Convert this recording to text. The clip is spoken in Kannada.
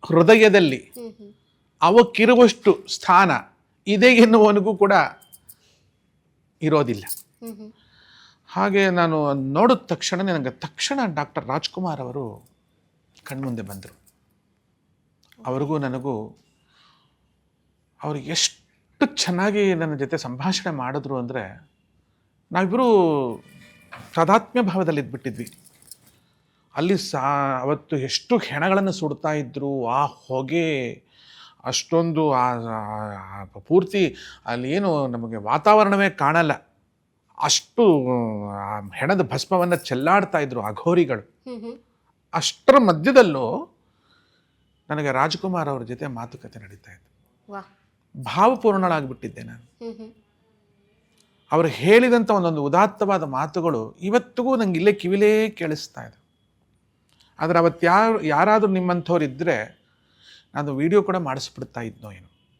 ಹೃದಯದಲ್ಲಿ ಅವಕ್ಕಿರುವಷ್ಟು ಸ್ಥಾನ ಇದೆ ಎನ್ನುವನಿಗೂ ಕೂಡ ಇರೋದಿಲ್ಲ. ಹಾಗೆ ನಾನು ನೋಡಿದ ತಕ್ಷಣ ನನಗೆ ಡಾಕ್ಟರ್ ರಾಜ್ಕುಮಾರ್ ಅವರು ಕಣ್ಮುಂದೆ ಬಂದರು. ಅವ್ರಿಗೂ ನನಗೂ ಅವರು ಎಷ್ಟು ಚೆನ್ನಾಗಿ ನನ್ನ ಜೊತೆ ಸಂಭಾಷಣೆ ಮಾಡಿದ್ರು ಅಂದರೆ, ನಾವಿಬ್ಬರೂ ತಾದಾತ್ಮ್ಯ ಭಾವದಲ್ಲಿ ಇದ್ಬಿಟ್ಟಿದ್ವಿ. ಅಲ್ಲಿ ಅವತ್ತು ಎಷ್ಟು ಹೆಣಗಳನ್ನು ಸುಡ್ತಾ ಇದ್ರು, ಆ ಹೊಗೆ ಅಷ್ಟೊಂದು ಪೂರ್ತಿ ಅಲ್ಲಿ ಏನು ನಮಗೆ ವಾತಾವರಣವೇ ಕಾಣಲ್ಲ, ಅಷ್ಟು ಹೆಣದ ಭಸ್ಮವನ್ನು ಚೆಲ್ಲಾಡ್ತಾ ಇದ್ರು ಅಘೋರಿಗಳು. ಅಷ್ಟರ ಮಧ್ಯದಲ್ಲೂ ನನಗೆ ರಾಜ್ಕುಮಾರ್ ಅವ್ರ ಜೊತೆ ಮಾತುಕತೆ ನಡೀತಾ ಇತ್ತು. ಭಾವಪೂರ್ಣಳಾಗ್ಬಿಟ್ಟಿದ್ದೆ ನಾನು. ಅವರು ಹೇಳಿದಂಥ ಒಂದೊಂದು ಉದಾತ್ತವಾದ ಮಾತುಗಳು ಇವತ್ತಿಗೂ ನಂಗೆ ಇಲ್ಲೇ ಕಿವಿಲೇ ಕೇಳಿಸ್ತಾ ಇದೆ. ಆದರೆ ಅವತ್ತು ಯಾರಾದರೂ ನಿಮ್ಮಂಥವ್ರು ಇದ್ದರೆ ನಾನು ವಿಡಿಯೋ ಕೂಡ ಮಾಡಿಸ್ಬಿಡ್ತಾ ಇದ್ನೋ ಏನೋ.